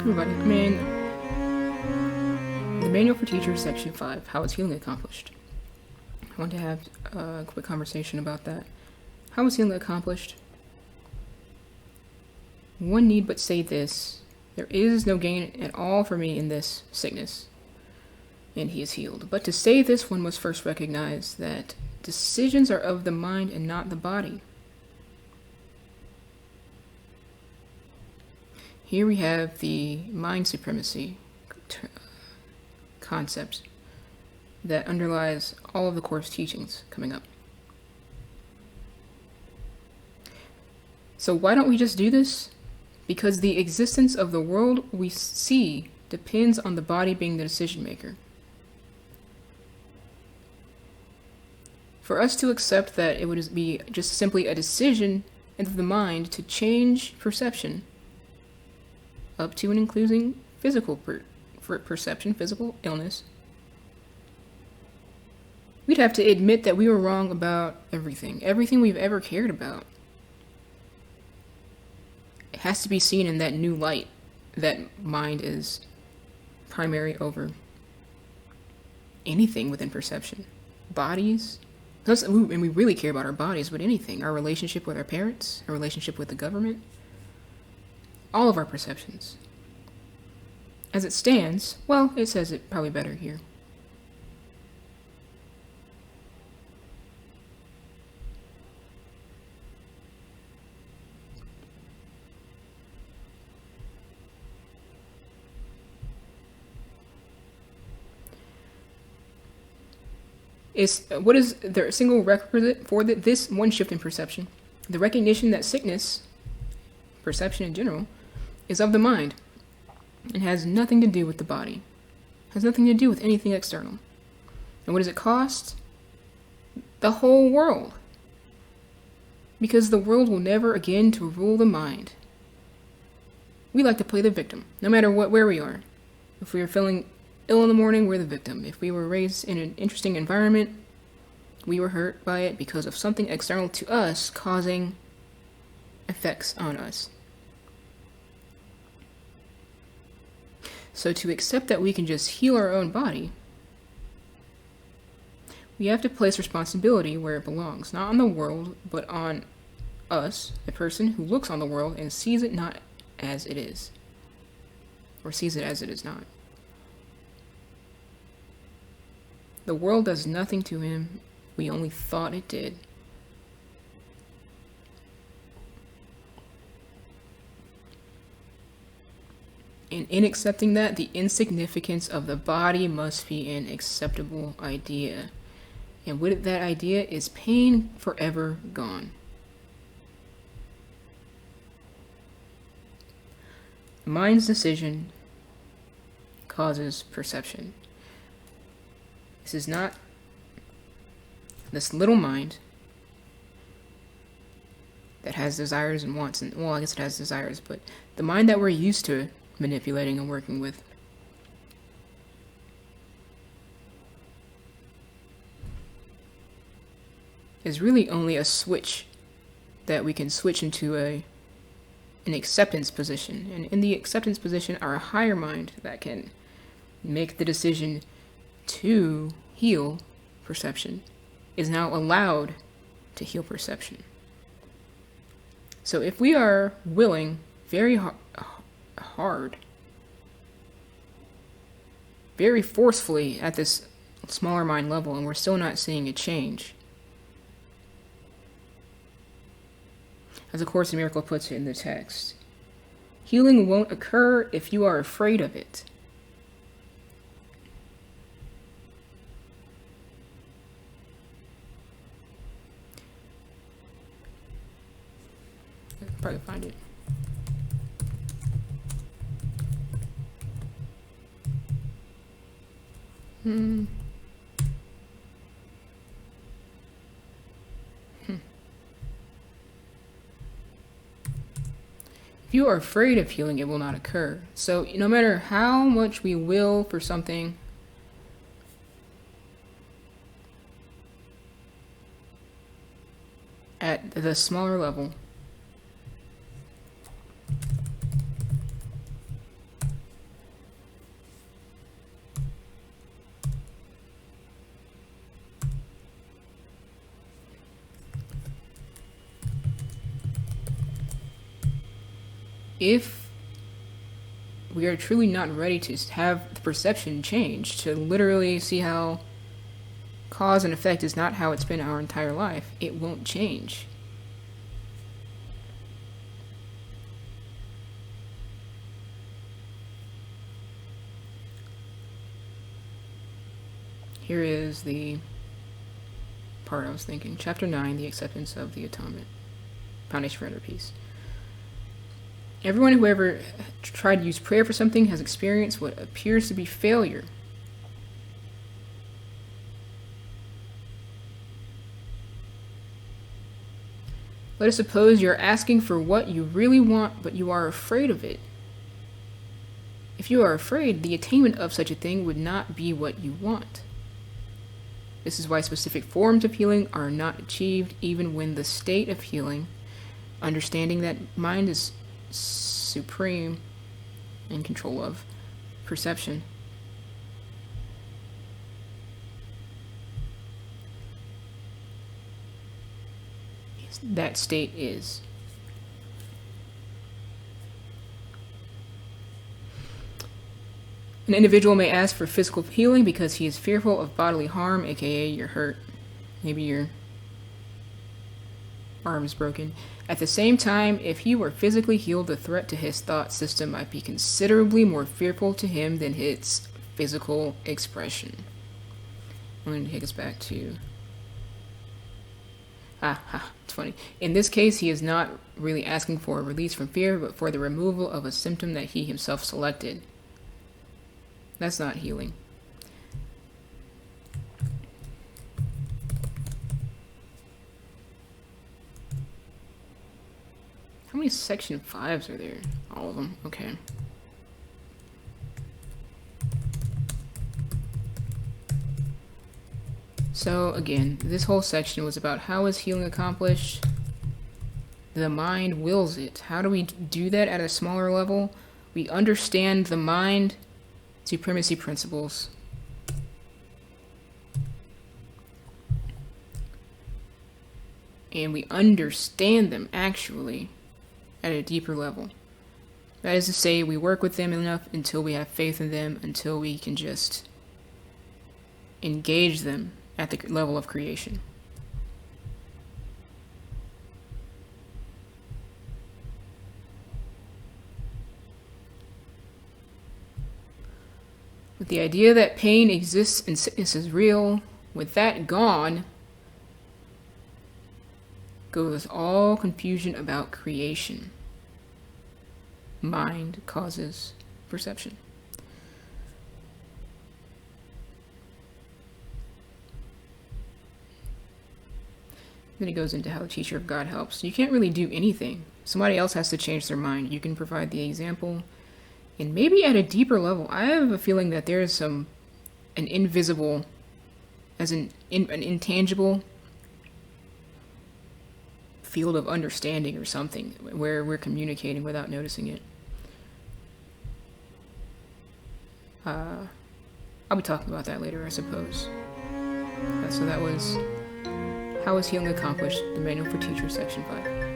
The Manual for Teachers, Section 5, How is Healing Accomplished? I want to have a quick conversation about that. How is healing accomplished? One need but say this: there is no gain at all for me in this sickness, and he is healed. But to say this, one must first recognize that decisions are of the mind and not the body. Here we have the mind supremacy concept that underlies all of the course teachings coming up. So why don't we just do this? Because the existence of the world we see depends on the body being the decision maker. For us to accept that it would be just simply a decision of the mind to change perception, up to and including physical perception, physical illness, we'd have to admit that we were wrong about everything we've ever cared about. It has to be seen in that new light that mind is primary over anything within perception. Bodies, and we really care about our bodies, but anything, our relationship with our parents, our relationship with the government, all of our perceptions. As it stands, well, it says it probably better here. What is the single requisite for this one shift in perception? The recognition that sickness, perception in general, is of the mind and has nothing to do with the body, has nothing to do with anything external. And what does it cost? The whole world. Because the world will never again to rule the mind. We like to play the victim, no matter where we are. If we are feeling ill in the morning, we're the victim. If we were raised in an interesting environment, we were hurt by it because of something external to us causing effects on us. So to accept that we can just heal our own body, we have to place responsibility where it belongs, not on the world, but on us, the person who looks on the world and sees it not as it is, or sees it as it is not. The world does nothing to him. We only thought it did. And in accepting that, the insignificance of the body must be an acceptable idea. And with that idea is pain forever gone. Mind's decision causes perception. This is not this little mind that has desires and wants, and well, I guess it has desires, but the mind that we're used to manipulating and working with. Is really only a switch that we can switch into an acceptance position. And in the acceptance position, our higher mind that can make the decision to heal perception is now allowed to heal perception. So if we are willing very hard, very forcefully at this smaller mind level, and we're still not seeing a change, as A Course in Miracles puts it in the text, healing won't occur if you are afraid of it. I can probably find it. If you are afraid of healing, it will not occur. So no matter how much we will for something, at the smaller level, if we are truly not ready to have the perception change, to literally see how cause and effect is not how it's been our entire life, it won't change. Here is the part I was thinking. Chapter 9, the acceptance of the atonement. Foundation for Inner Peace. Everyone who ever tried to use prayer for something has experienced what appears to be failure. Let us suppose you're asking for what you really want, but you are afraid of it. If you are afraid, the attainment of such a thing would not be what you want. This is why specific forms of healing are not achieved, even when the state of healing, understanding that mind is supreme in control of perception, that state is. An individual may ask for physical healing because he is fearful of bodily harm, aka you're hurt. Maybe your arm is broken. At the same time, if he were physically healed, the threat to his thought system might be considerably more fearful to him than its physical expression. I'm going to take us back to... it's funny. In this case, he is not really asking for a release from fear, but for the removal of a symptom that he himself selected. That's not healing. How many section 5s are there? All of them. Okay. So again, this whole section was about how is healing accomplished? The mind wills it. How do we do that at a smaller level? We understand the mind supremacy principles. And we understand them actually at a deeper level. That is to say, we work with them enough until we have faith in them, until we can just engage them at the level of creation. With the idea that pain exists and sickness is real, with that gone, goes all confusion about creation. Mind causes perception. Then he goes into how the teacher of God helps. You can't really do anything. Somebody else has to change their mind. You can provide the example. And maybe at a deeper level, I have a feeling that there is an invisible, as an intangible field of understanding or something where we're communicating without noticing it. I'll be talking about that later, I suppose. So that was How is Healing Accomplished? The Manual for Teachers, Section 5.